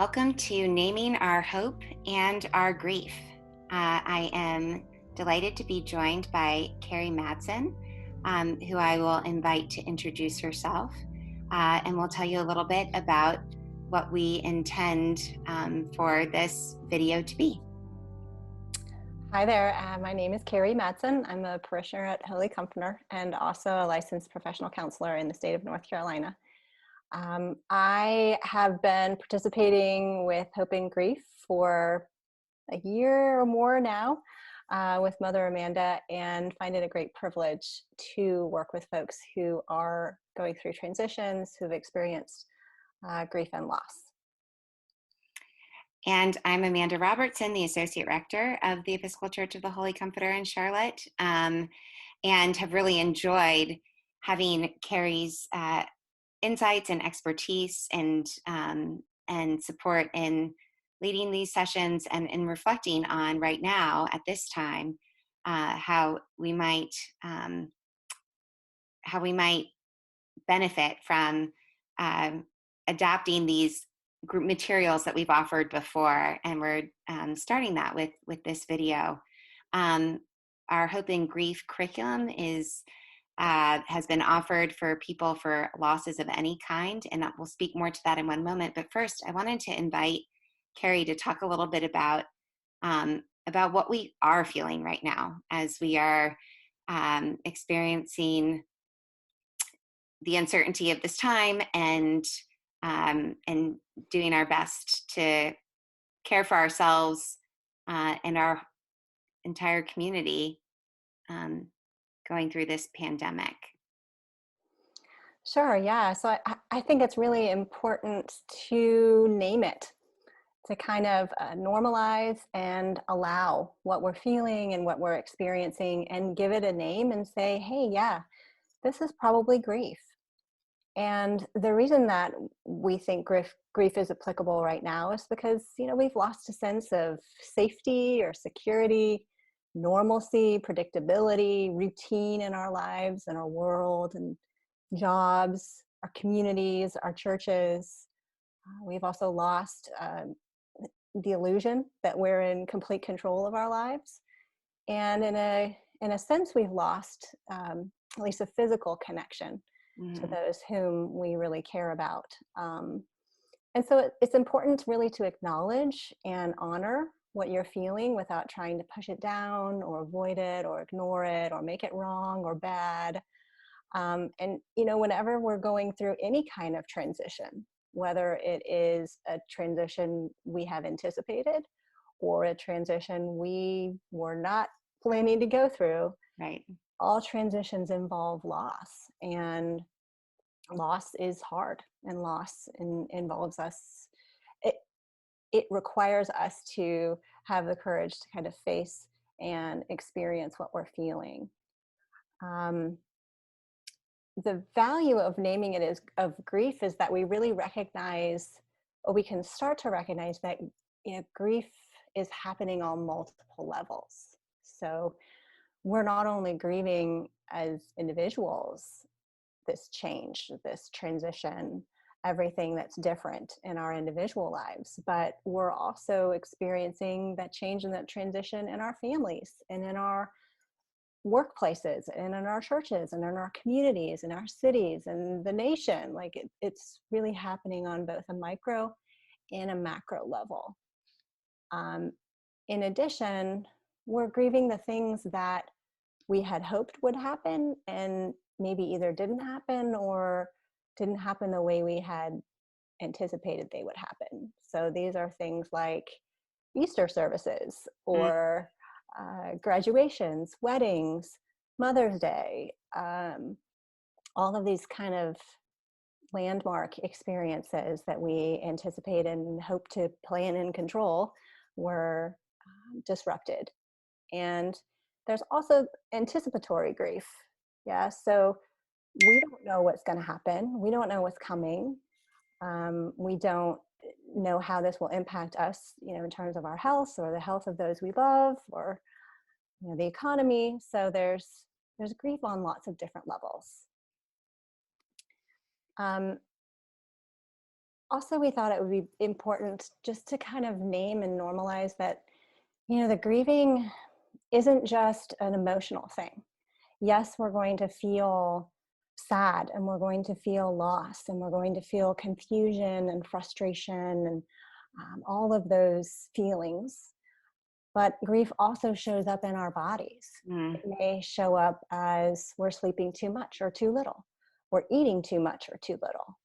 Welcome to Naming Our Hope and Our Grief. I am delighted to be joined by Carrie Madsen, who I will invite to introduce herself, and we'll tell you a little bit about what we intend for this video to be. Hi there, my name is Carrie Madsen. I'm a parishioner at Holy Comforter and also a licensed professional counselor in the state of North Carolina. I have been participating with Hope and Grief for a year or more now with Mother Amanda, and find it a great privilege to work with folks who are going through transitions, who've experienced grief and loss. And I'm Amanda Robertson, the Associate Rector of the Episcopal Church of the Holy Comforter in Charlotte, and have really enjoyed having Carrie's insights and expertise and support in leading these sessions and in reflecting on right now at this time how we might benefit from adapting these group materials that we've offered before, and we're starting that with this video. Our Hope and Grief curriculum has been offered for people for losses of any kind, and we'll speak more to that in one moment. But first, I wanted to invite Carrie to talk a little bit about what we are feeling right now as we are experiencing the uncertainty of this time and doing our best to care for ourselves and our entire community going through this pandemic. Sure, yeah. So I think it's really important to name it, to kind of normalize and allow what we're feeling and what we're experiencing and give it a name and say, hey, yeah, this is probably grief. And the reason that we think grief is applicable right now is because, we've lost a sense of safety or security, normalcy, predictability, routine in our lives and our world and jobs, our communities, our churches. We've also lost the illusion that we're in complete control of our lives. And in a sense, we've lost at least a physical connection to those whom we really care about. And so it's important really to acknowledge and honor what you're feeling without trying to push it down or avoid it or ignore it or make it wrong or bad. And, whenever we're going through any kind of transition, whether it is a transition we have anticipated or a transition we were not planning to go through, Right. All transitions involve loss, and loss is hard, and loss involves us. It requires us to have the courage to kind of face and experience what we're feeling. The value of naming it of grief is that we really recognize, or we can start to recognize that grief is happening on multiple levels. So we're not only grieving as individuals this change, this transition, everything that's different in our individual lives, but we're also experiencing that change and that transition in our families and in our workplaces and in our churches and in our communities and our cities and the nation. Like it's really happening on both a micro and a macro level. In addition, we're grieving the things that we had hoped would happen and maybe either didn't happen or didn't happen the way we had anticipated they would happen. So these are things like Easter services or graduations, weddings, Mother's Day, all of these kind of landmark experiences that we anticipate and hope to plan and control were disrupted. And there's also anticipatory grief. Yeah, so we don't know what's going to happen. We don't know what's coming. We don't know how this will impact us, in terms of our health or the health of those we love, or the economy. So there's grief on lots of different levels. Also, we thought it would be important just to kind of name and normalize that, the grieving isn't just an emotional thing. Yes, we're going to feel sad and we're going to feel loss and we're going to feel confusion and frustration and all of those feelings. But grief also shows up in our bodies. Mm, It may show up as we're sleeping too much or too little, we're eating too much or too little.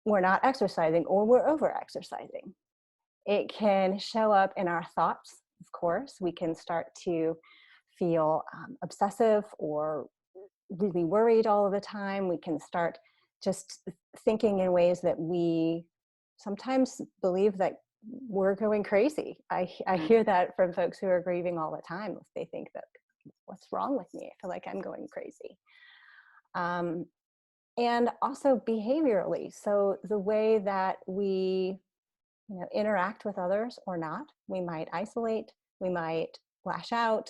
We're not exercising or we're over exercising. It can show up in our thoughts, of course. We can start to feel obsessive or really worried all of the time. We can start just thinking in ways that we sometimes believe that we're going crazy. I mm, hear that from folks who are grieving all the time. If they think that, what's wrong with me? I feel like I'm going crazy. Um, and also behaviorally. So the way that we interact with others or not. We might isolate, we might lash out,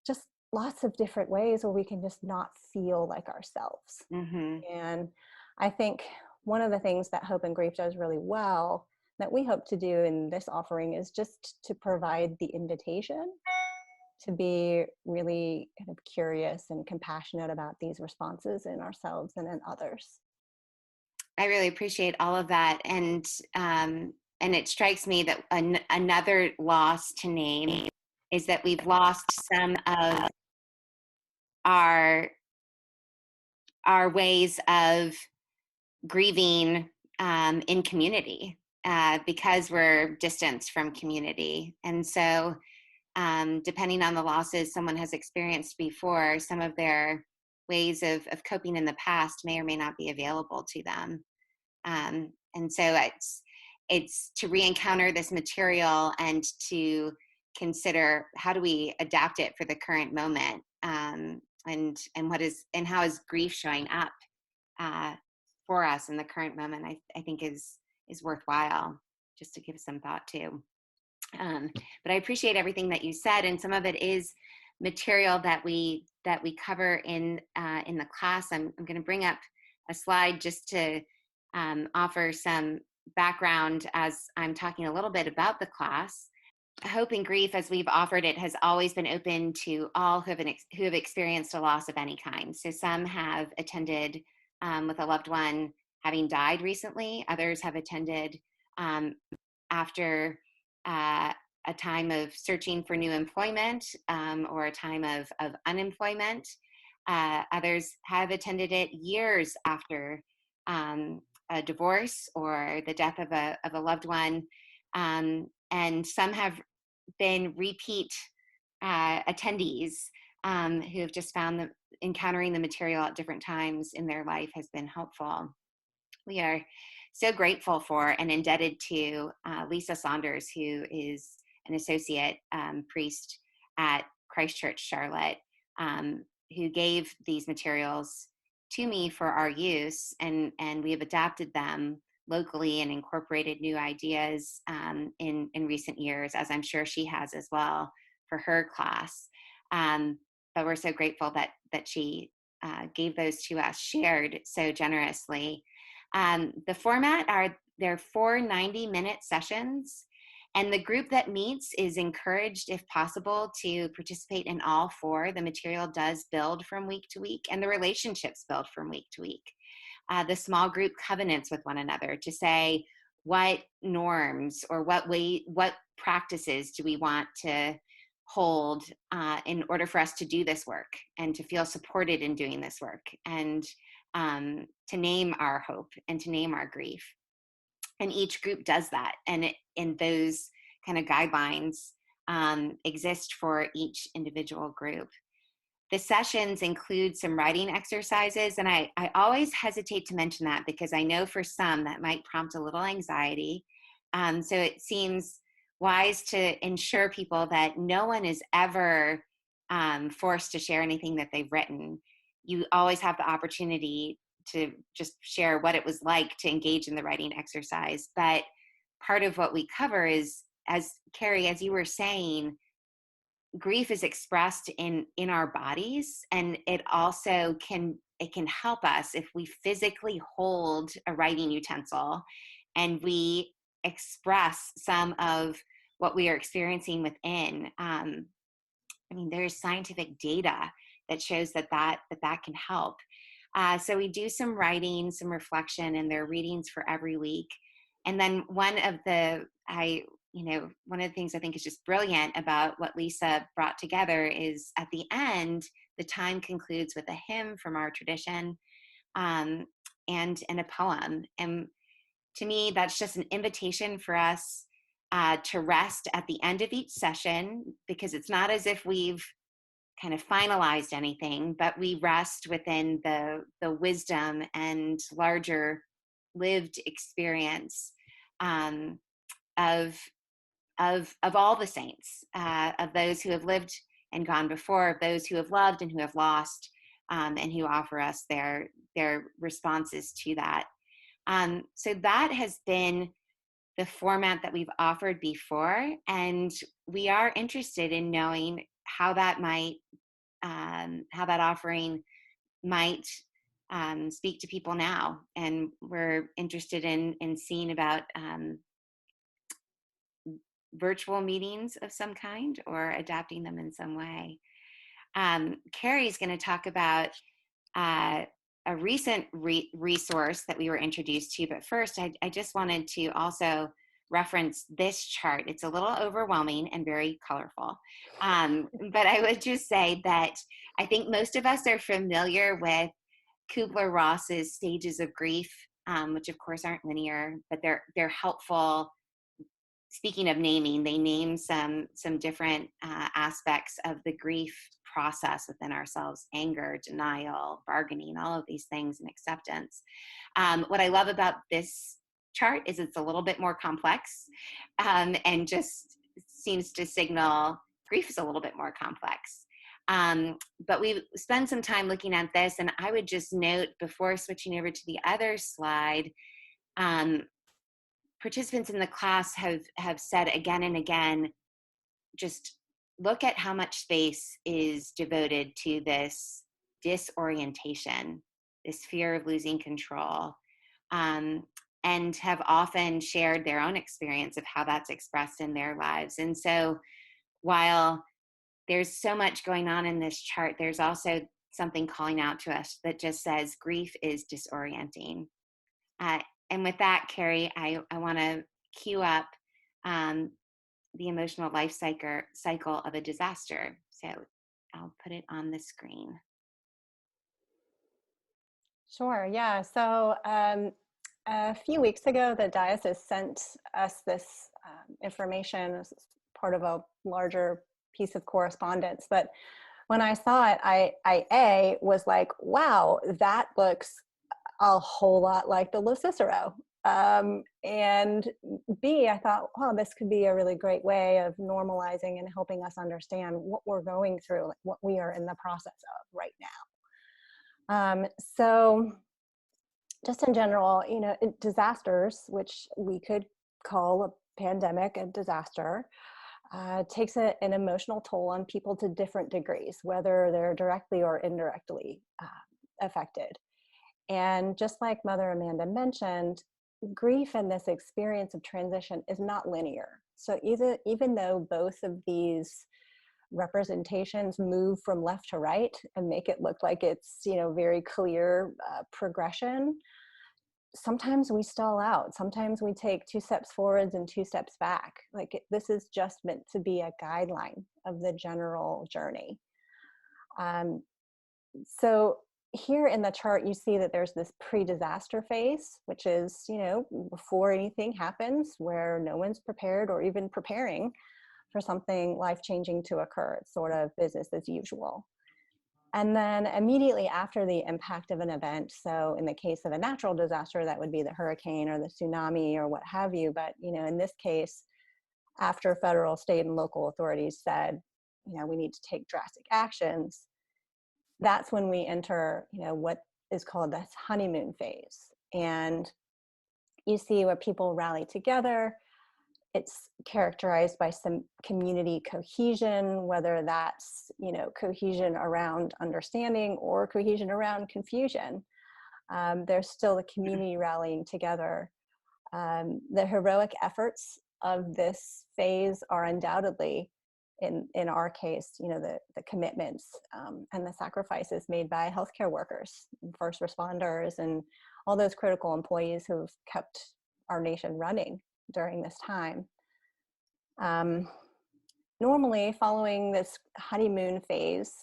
just lots of different ways where we can just not feel like ourselves. mhm. And I think one of the things that Hope and Grief does really well that we hope to do in this offering is just to provide the invitation to be really kind of curious and compassionate about these responses in ourselves and in others. I really appreciate all of that, and it strikes me that another loss to name is that we've lost some of our our ways of grieving in community because we're distanced from community, and so depending on the losses someone has experienced before, some of their ways of coping in the past may or may not be available to them. And so it's to re-encounter this material and to consider how do we adapt it for the current moment, and what is and how is grief showing up uh, for us in the current moment. I think is worthwhile just to give some thought to. um, but I appreciate everything that you said, and some of it is material that we cover in the class. I'm going to bring up a slide just to offer some background as I'm talking a little bit about the class. Hope and Grief, as we've offered it, has always been open to all who have experienced a loss of any kind. So some have attended with a loved one having died recently. Others have attended um, after uh, a time of searching for new employment, or a time of unemployment. Others have attended it years after a divorce or the death of a loved one. And some have been repeat attendees who have just found that encountering the material at different times in their life has been helpful. We are so grateful for and indebted to Lisa Saunders, who is an associate priest at Christ Church Charlotte, who gave these materials to me for our use, and we have adapted them locally and incorporated new ideas in recent years, as I'm sure she has as well for her class. But we're so grateful that she gave those to us, shared so generously. The format are they're 4 90-minute sessions, and the group that meets is encouraged, if possible, to participate in all four. The material does build from week to week, and the relationships build from week to week. The small group covenants with one another to say what norms or what practices do we want to hold in order for us to do this work and to feel supported in doing this work, and to name our hope and to name our grief. And each group does that, and those kind of guidelines exist for each individual group. The sessions include some writing exercises, and I always hesitate to mention that because I know for some that might prompt a little anxiety. So it seems wise to ensure people that no one is ever forced to share anything that they've written. You always have the opportunity to just share what it was like to engage in the writing exercise. But part of what we cover is, as Carrie, as you were saying, grief is expressed in our bodies, and it also can it can help us if we physically hold a writing utensil and we express some of what we are experiencing within. I mean, there's scientific data that shows that can help. So we do some writing, some reflection, and there are readings for every week. And then one of the things I think is just brilliant about what Lisa brought together is at the end, the time concludes with a hymn from our tradition, um, and a poem. And to me, that's just an invitation for us to rest at the end of each session, because it's not as if we've kind of finalized anything, but we rest within the wisdom and larger lived experience, um, of all the saints, of those who have lived and gone before, of those who have loved and who have lost, and who offer us their responses to that. So that has been the format that we've offered before, and we are interested in knowing how that offering might speak to people now, and we're interested in seeing about virtual meetings of some kind or adapting them in some way. Carrie's going to talk about uh, a recent resource that we were introduced to, but first I just wanted to also reference this chart. It's a little overwhelming and very colorful, but I would just say that I think most of us are familiar with Kubler-Ross's stages of grief, which of course aren't linear, but they're helpful. Speaking of naming, they name some different aspects of the grief process within ourselves: anger, denial, bargaining, all of these things, and acceptance. What I love about this chart is it's a little bit more complex, and just seems to signal grief is a little bit more complex. But we spend some time looking at this, and I would just note before switching over to the other slide, participants in the class have said again and again, just look at how much space is devoted to this disorientation, this fear of losing control, and have often shared their own experience of how that's expressed in their lives. And so while there's so much going on in this chart, there's also something calling out to us that just says grief is disorienting. Uh, and with that, Carrie, I want to cue up the emotional life cycle of a disaster. So I'll put it on the screen. Sure, yeah. So a few weeks ago, the diocese sent us this information as part of a larger piece of correspondence. But when I saw it, I was like, wow, that looks a whole lot like the Lo Cicero. And B, I thought, oh, this could be a really great way of normalizing and helping us understand what we're going through, like what we are in the process of right now. So just in general, disasters, which we could call a pandemic a disaster, takes an emotional toll on people to different degrees, whether they're directly or indirectly affected. And just like Mother Amanda mentioned, grief and this experience of transition is not linear. So even though both of these representations move from left to right and make it look like it's very clear progression, sometimes we stall out. Sometimes we take 2 steps forwards and 2 steps back. This is just meant to be a guideline of the general journey. So here in the chart, you see that there's this pre-disaster phase, which is, before anything happens, where no one's prepared or even preparing for something life-changing to occur. It's sort of business as usual. And then immediately after the impact of an event, so in the case of a natural disaster, that would be the hurricane or the tsunami or what have you. But, in this case, after federal, state, and local authorities said, we need to take drastic actions, that's when we enter, what is called this honeymoon phase. And you see where people rally together. It's characterized by some community cohesion, whether that's, cohesion around understanding or cohesion around confusion. There's still the community rallying together. The heroic efforts of this phase are undoubtedly, in our case, the commitments and the sacrifices made by healthcare workers, first responders, and all those critical employees who've kept our nation running during this time. Normally, following this honeymoon phase,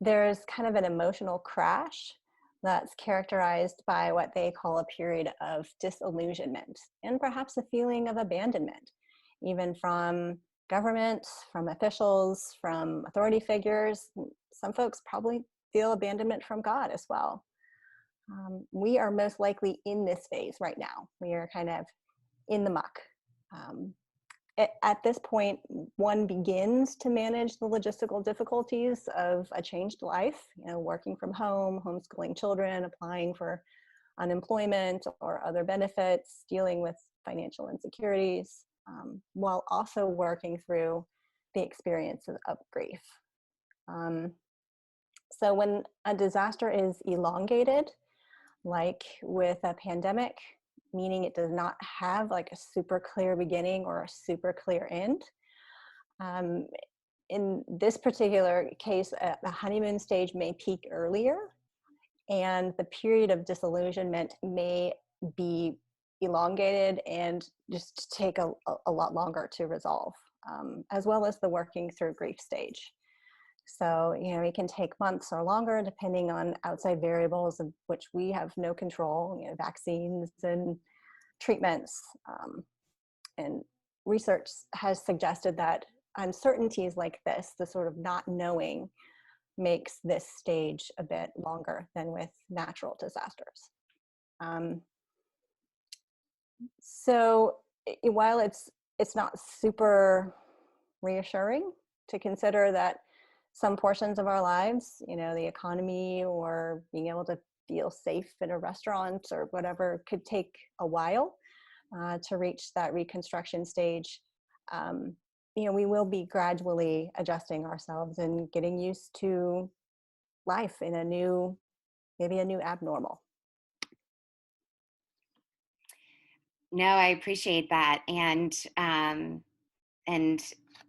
there's kind of an emotional crash that's characterized by what they call a period of disillusionment and perhaps a feeling of abandonment, even from government, from officials, from authority figures. Some folks probably feel abandonment from God as well. We are most likely in this phase right now. We are kind of in the muck. At this point, one begins to manage the logistical difficulties of a changed life, working from home, homeschooling children, applying for unemployment or other benefits, dealing with financial insecurities, while also working through the experience of grief. So when a disaster is elongated, like with a pandemic, meaning it does not have like a super clear beginning or a super clear end. In this particular case, the honeymoon stage may peak earlier, and the period of disillusionment may be elongated and just take a lot longer to resolve, as well as the working through grief stage. So, it can take months or longer depending on outside variables of which we have no control, vaccines and treatments. And research has suggested that uncertainties like this, the sort of not knowing, makes this stage a bit longer than with natural disasters. So while it's not super reassuring to consider that some portions of our lives, the economy or being able to feel safe in a restaurant or whatever could take a while to reach that reconstruction stage, we will be gradually adjusting ourselves and getting used to life in maybe a new abnormal. No, I appreciate that. And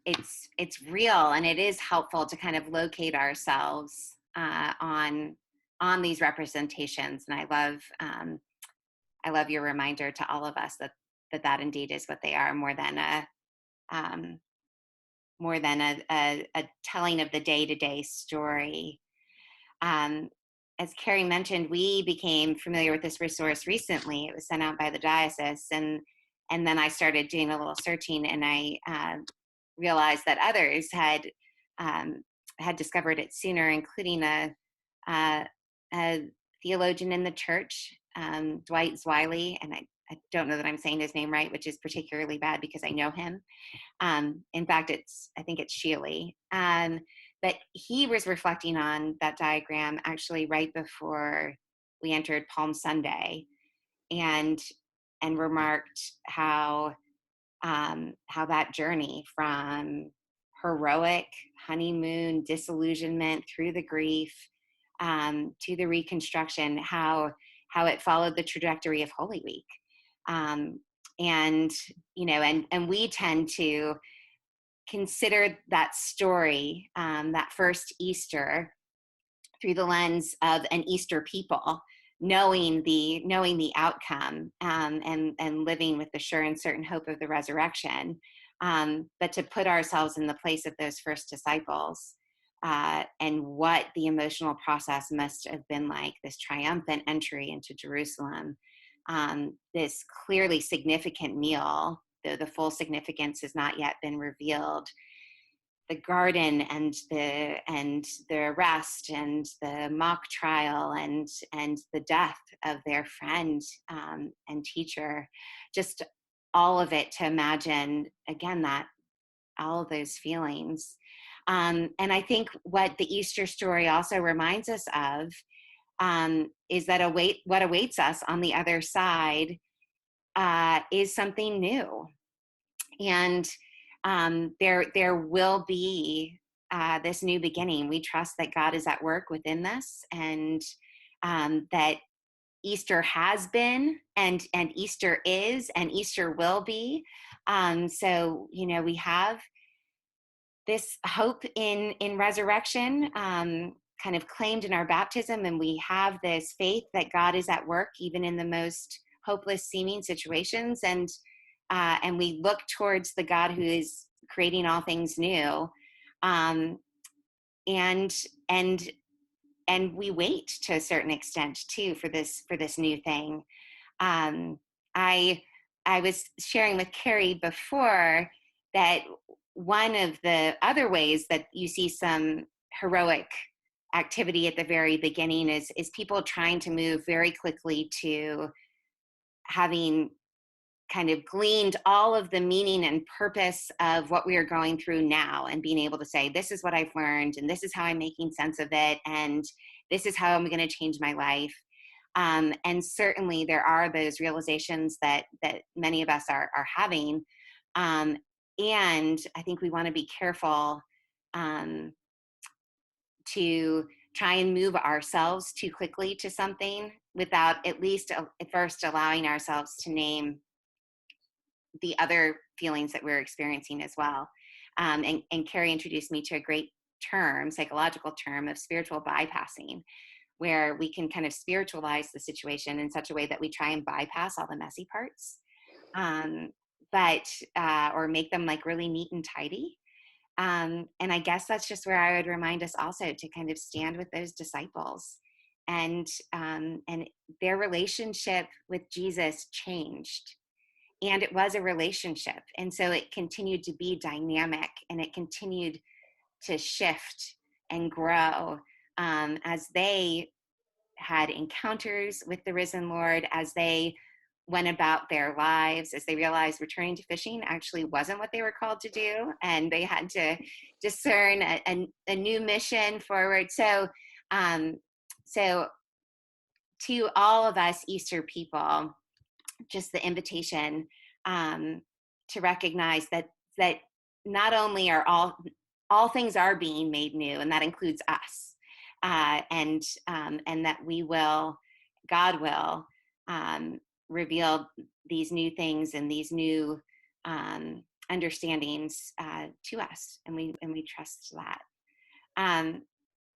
it's real, and it is helpful to kind of locate ourselves on these representations. And I love your reminder to all of us that indeed is what they are, more than a telling of the day-to-day story. As Carrie mentioned, we became familiar with this resource recently. It was sent out by the diocese, and then I started doing a little searching, and I realized that others had discovered it sooner, including a theologian in the church, Dwight Zwiley, and I don't know that I'm saying his name right, which is particularly bad because I know him. In fact, I think it's Shealy. But he was reflecting on that diagram actually right before we entered Palm Sunday, and remarked how that journey from heroic honeymoon disillusionment through the grief to the reconstruction, how it followed the trajectory of Holy Week. And we tend to consider that story, that first Easter, through the lens of an Easter people, knowing the outcome, and living with the sure and certain hope of the resurrection. But to put ourselves in the place of those first disciples, and what the emotional process must have been like, this triumphant entry into Jerusalem, this clearly significant meal, though the full significance has not yet been revealed, the garden and the arrest and the mock trial and the death of their friend and teacher, just all of it, to imagine again that all of those feelings. And I think what the Easter story also reminds us of is that what awaits us on the other side is something new. And there will be this new beginning. We trust that God is at work within this, and that Easter has been, and Easter is, and Easter will be. So we have this hope in resurrection, kind of claimed in our baptism, and we have this faith that God is at work even in the most hopeless seeming situations, and we look towards the God who is creating all things new, um, and and and we wait to a certain extent too for this new thing. um, I I was sharing with Carrie before that one of the other ways that you see some heroic activity at the very beginning is people trying to move very quickly to having kind of gleaned all of the meaning and purpose of what we are going through now, and being able to say, this is what I've learned, and this is how I'm making sense of it, and this is how I'm going to change my life. And certainly there are those realizations that many of us are having. Um, and I think we want to be careful um, to try and move ourselves too quickly to something without at least at first allowing ourselves to name the other feelings that we're experiencing as well. And Carrie introduced me to a great term, psychological term, of spiritual bypassing, where we can kind of spiritualize the situation in such a way that we try and bypass all the messy parts, um, but or make them like really neat and tidy. And I guess that's just where I would remind us also to kind of stand with those disciples, and their relationship with Jesus changed, and it was a relationship, and so it continued to be dynamic, and it continued to shift and grow, as they had encounters with the risen Lord, as they went about their lives, as they realized returning to fishing actually wasn't what they were called to do, and they had to discern a new mission forward. Um, so to all of us Easter people, just the invitation, um, to recognize that not only are all things are being made new, and that includes us, and that God will reveal these new things and these new understandings to us, and we trust that.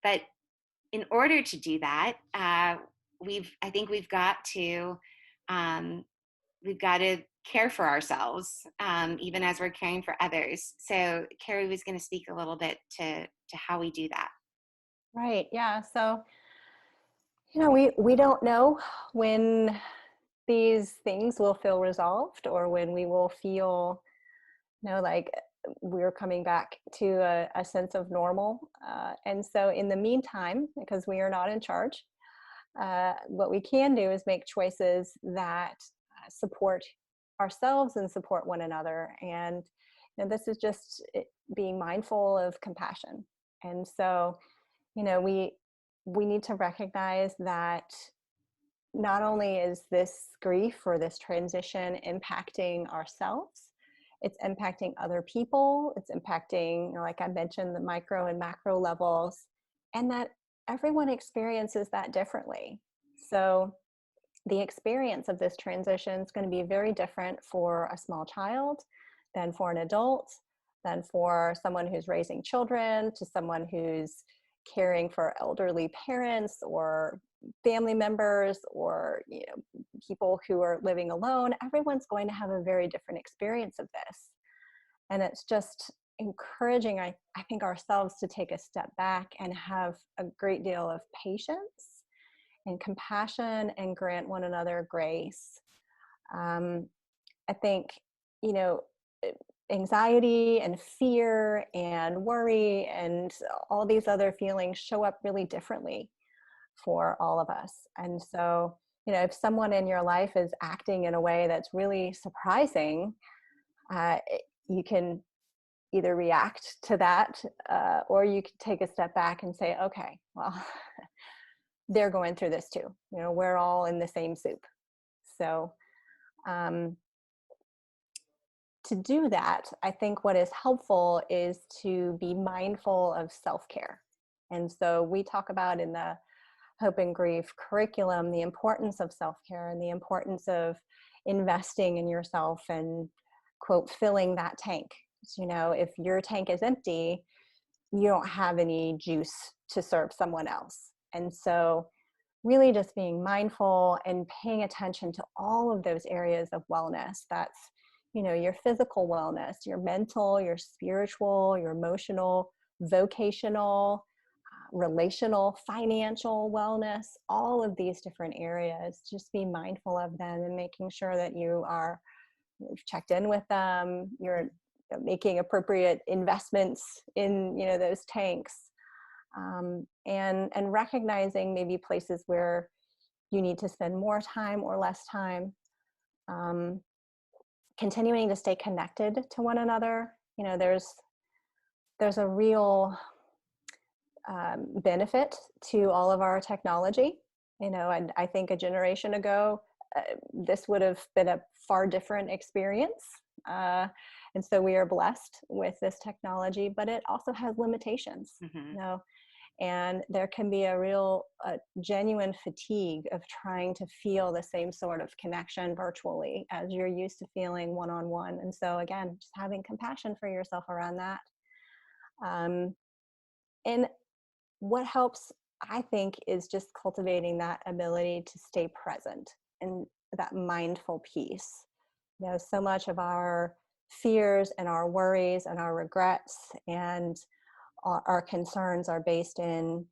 But in order to do that, I think um, we've got to care for ourselves, even as we're caring for others. So Carrie was going to speak a little bit to how we do that. Right. Yeah. So, we don't know when these things will feel resolved, or when we will feel, like we're coming back to a sense of normal. And so in the meantime, because we are not in charge, what we can do is make choices that support ourselves and support one another. And this is just being mindful of compassion. And so, we need to recognize that not only is this grief or this transition impacting ourselves, it's impacting other people, it's impacting, like I mentioned, the micro and macro levels, and that everyone experiences that differently. So the experience of this transition is going to be very different for a small child than for an adult, than for someone who's raising children, to someone who's caring for elderly parents or family members, or people who are living alone. Everyone's going to have a very different experience of this, and it's just encouraging, I think, ourselves to take a step back and have a great deal of patience and compassion, and grant one another grace. I think, you know, anxiety and fear and worry and all these other feelings show up really differently for all of us. And so, if someone in your life is acting in a way that's really surprising, you can either react to that, or you can take a step back and say, okay, well, they're going through this too. We're all in the same soup. So, to do that, I think what is helpful is to be mindful of self-care. And so we talk about in the Hope and Grief curriculum the importance of self-care and the importance of investing in yourself and, quote, filling that tank. So, if your tank is empty, you don't have any juice to serve someone else. And so really just being mindful and paying attention to all of those areas of wellness. That's, your physical wellness, your mental, your spiritual, your emotional, vocational, relational, financial wellness, all of these different areas. Just be mindful of them and making sure that you've checked in with them, you're making appropriate investments in, those tanks, and recognizing maybe places where you need to spend more time or less time, continuing to stay connected to one another. There's a real benefit to all of our technology. And I think a generation ago, this would have been a far different experience. And so we are blessed with this technology, but it also has limitations, and there can be a real genuine fatigue of trying to feel the same sort of connection virtually as you're used to feeling one-on-one. And so again, just having compassion for yourself around that. And what helps, I think, is just cultivating that ability to stay present and that mindful piece. So much of our fears and our worries and our regrets and our concerns are based in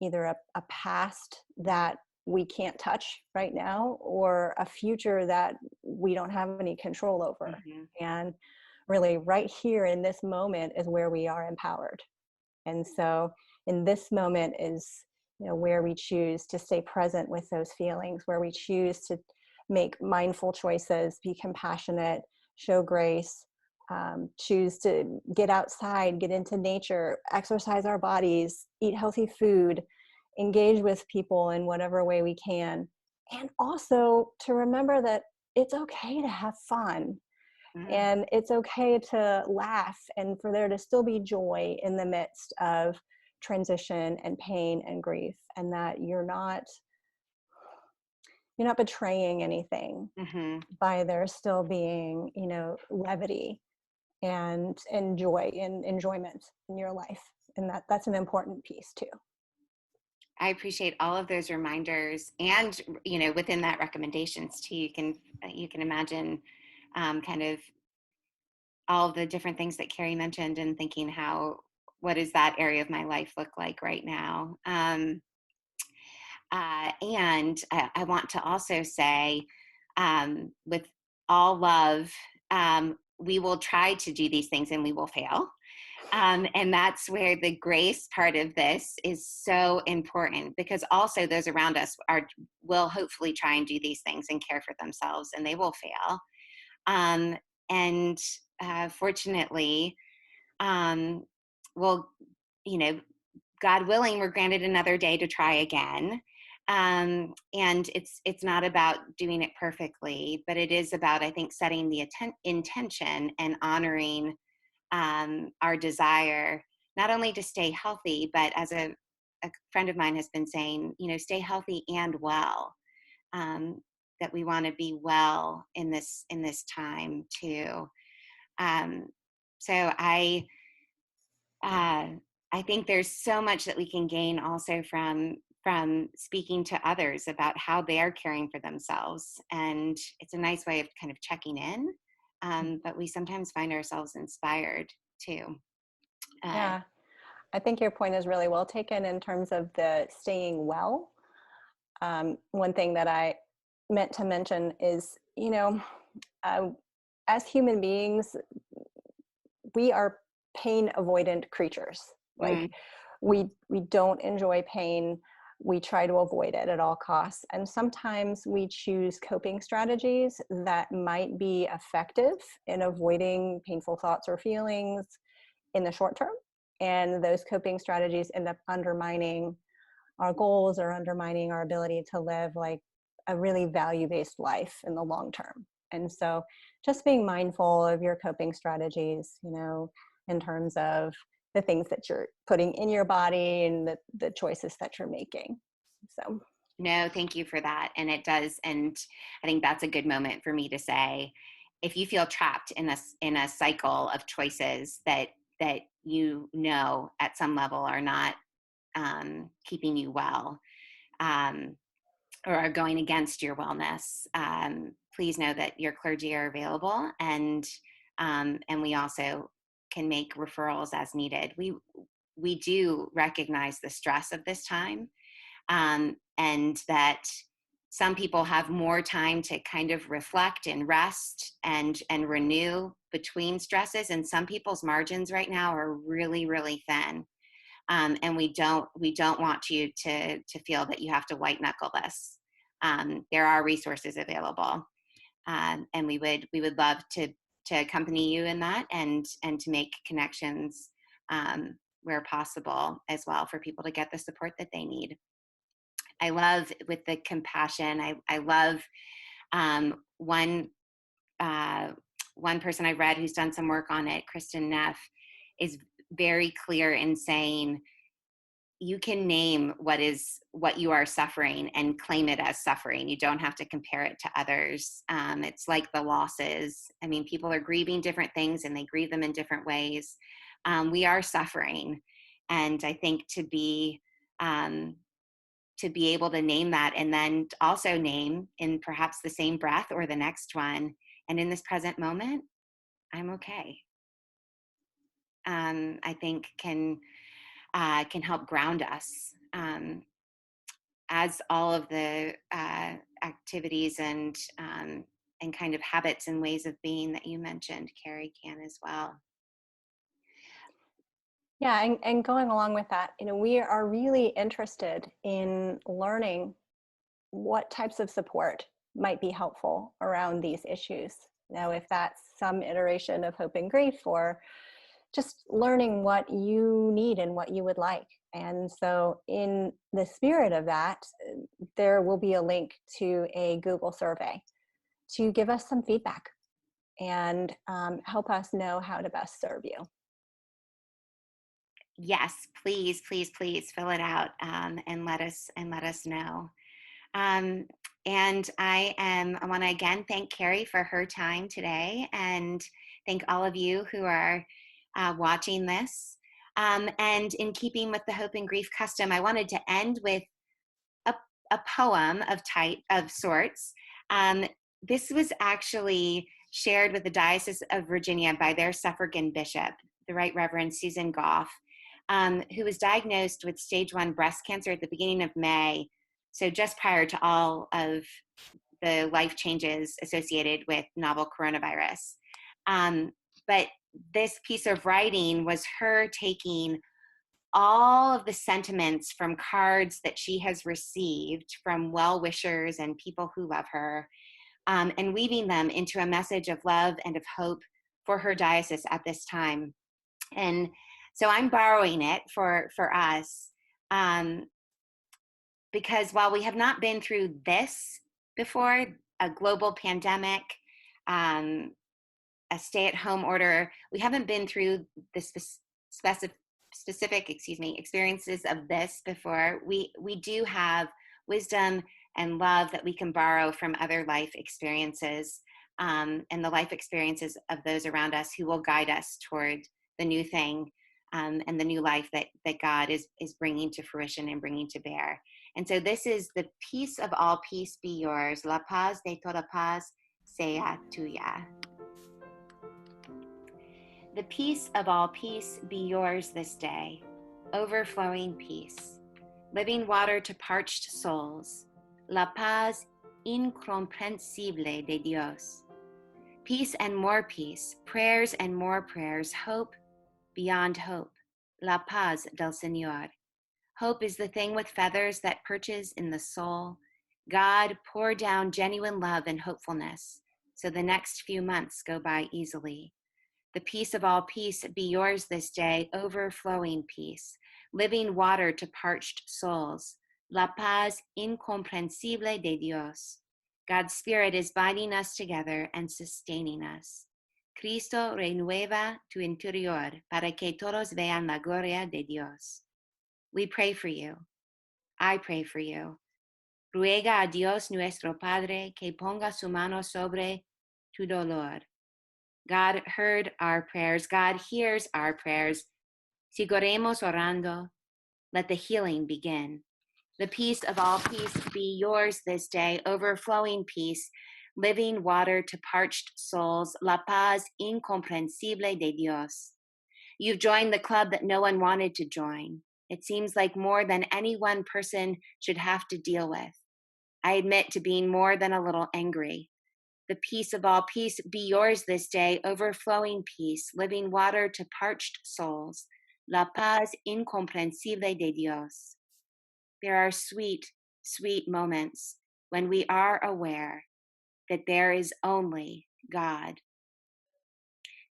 either a past that we can't touch right now or a future that we don't have any control over. And really right here in this moment is where we are empowered. And so in this moment is, where we choose to stay present with those feelings, where we choose to make mindful choices, be compassionate, show grace, choose to get outside, get into nature, exercise our bodies, eat healthy food, engage with people in whatever way we can. And also to remember that it's okay to have fun. And it's okay to laugh and for there to still be joy in the midst of transition and pain and grief, and that you're not betraying anything by there still being, levity and joy and enjoyment in your life. And that's an important piece too. I appreciate all of those reminders, and within that recommendations too. You can imagine kind of all the different things that Carrie mentioned, and thinking what does that area of my life look like right now? And I want to also say, with all love, we will try to do these things and we will fail. And that's where the grace part of this is so important, because also those around us will hopefully try and do these things and care for themselves, and they will fail. And fortunately, well, God willing, we're granted another day to try again. And it's not about doing it perfectly, but it is about, I think, setting the intention and honoring our desire, not only to stay healthy, but as a friend of mine has been saying, stay healthy and well. That we want to be well in this time too. So I think there's so much that we can gain also from speaking to others about how they're caring for themselves, and it's a nice way of kind of checking in. But we sometimes find ourselves inspired too. Yeah, I think your point is really well taken in terms of the staying well. One thing that I meant to mention is, as human beings, we are pain avoidant creatures. Like we don't enjoy pain. We try to avoid it at all costs. And sometimes we choose coping strategies that might be effective in avoiding painful thoughts or feelings in the short term. And those coping strategies end up undermining our goals or undermining our ability to live like a really value-based life in the long term. And so just being mindful of your coping strategies, in terms of the things that you're putting in your body and the choices that you're making. So, No, thank you for that. And it does. And I think that's a good moment for me to say, if you feel trapped in a cycle of choices that at some level are not keeping you well, um, or are going against your wellness, please know that your clergy are available, and we also can make referrals as needed. We do recognize the stress of this time, and that some people have more time to kind of reflect and rest and renew between stresses, and some people's margins right now are really, really thin. And we don't want you to feel that you have to white knuckle this. There are resources available, and we would love to accompany you in that, and to make connections where possible as well, for people to get the support that they need. I love with the compassion. I love one one person I read who's done some work on it, Kristen Neff, is very clear in saying you can name what you are suffering and claim it as suffering. You don't have to compare it to others. It's like the losses. I mean, people are grieving different things and they grieve them in different ways. We are suffering, and I think to be able to name that, and then also name in perhaps the same breath or the next one, and in this present moment, I'm okay. I think can help ground us, as all of the activities and kind of habits and ways of being that you mentioned, Carrie, can as well. yeah, and going along with that, we are really interested in learning what types of support might be helpful around these issues. If that's some iteration of hope and grief, or just learning what you need and what you would like. And so, in the spirit of that, there will be a link to a Google survey to give us some feedback and help us know how to best serve you. Yes, please, please, please fill it out, and let us know. Um, and I want to again thank Carrie for her time today, and thank all of you who are watching this. And in keeping with the Hope and Grief custom, I wanted to end with a, a poem of sorts. Um, this was actually shared with the Diocese of Virginia by their suffragan bishop, the Right Reverend Susan Goff, who was diagnosed with stage 1 breast cancer at the beginning of May, so just prior to all of the life changes associated with novel coronavirus. But this piece of writing was her taking all of the sentiments from cards that she has received from well-wishers and people who love her, and weaving them into a message of love and of hope for her diocese at this time. And so I'm borrowing it for us, because while we have not been through this before, a global pandemic, um, a stay-at-home order, we haven't been through the specific experiences of this before. We do have wisdom and love that we can borrow from other life experiences, and the life experiences of those around us who will guide us toward the new thing, and the new life that God is bringing to fruition and bringing to bear. And so this is: the peace of all peace be yours. La paz de toda paz sea tuya. The peace of all peace be yours this day, overflowing peace, living water to parched souls, la paz incomprensible de Dios. Peace and more peace, prayers and more prayers, hope beyond hope, la paz del Señor. Hope is the thing with feathers that perches in the soul. God, pour down genuine love and hopefulness, so the next few months go by easily. The peace of all peace be yours this day, overflowing peace, living water to parched souls, la paz incomprensible de Dios. God's Spirit is binding us together and sustaining us. Cristo renueva tu interior para que todos vean la gloria de Dios. We pray for you. I pray for you. Ruega a Dios nuestro Padre que ponga su mano sobre tu dolor. God heard our prayers. God hears our prayers. Sigoremos orando. Let the healing begin. The peace of all peace be yours this day, overflowing peace, living water to parched souls, la paz incomprensible de Dios. You've joined the club that no one wanted to join. It seems like more than any one person should have to deal with. I admit to being more than a little angry. The peace of all peace be yours this day, overflowing peace, living water to parched souls, la paz incomprensible de Dios. There are sweet, sweet moments when we are aware that there is only God.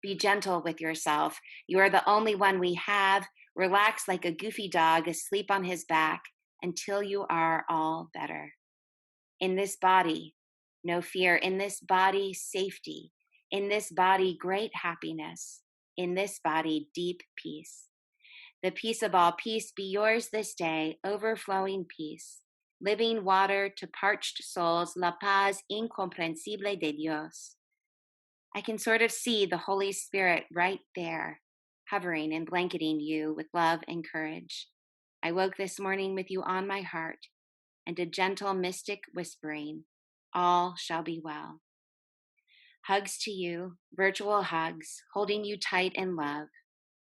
Be gentle with yourself. You are the only one we have. Relax like a goofy dog asleep on his back until you are all better. In this body, no fear. In this body, safety. In this body, great happiness. In this body, deep peace. The peace of all peace be yours this day, overflowing peace, living water to parched souls, la paz incomprensible de Dios. I can sort of see the Holy Spirit right there, hovering and blanketing you with love and courage. I woke this morning with you on my heart and a gentle mystic whispering, all shall be well. Hugs to you, virtual hugs, holding you tight in love,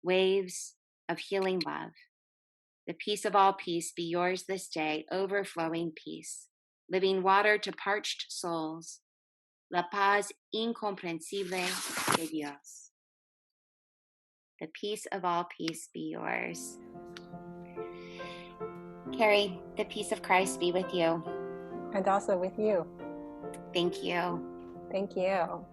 waves of healing love. The peace of all peace be yours this day, overflowing peace, living water to parched souls, la paz incomprensible de Dios. The peace of all peace be yours. Carrie, the peace of Christ be with you. And also with you. Thank you. Thank you.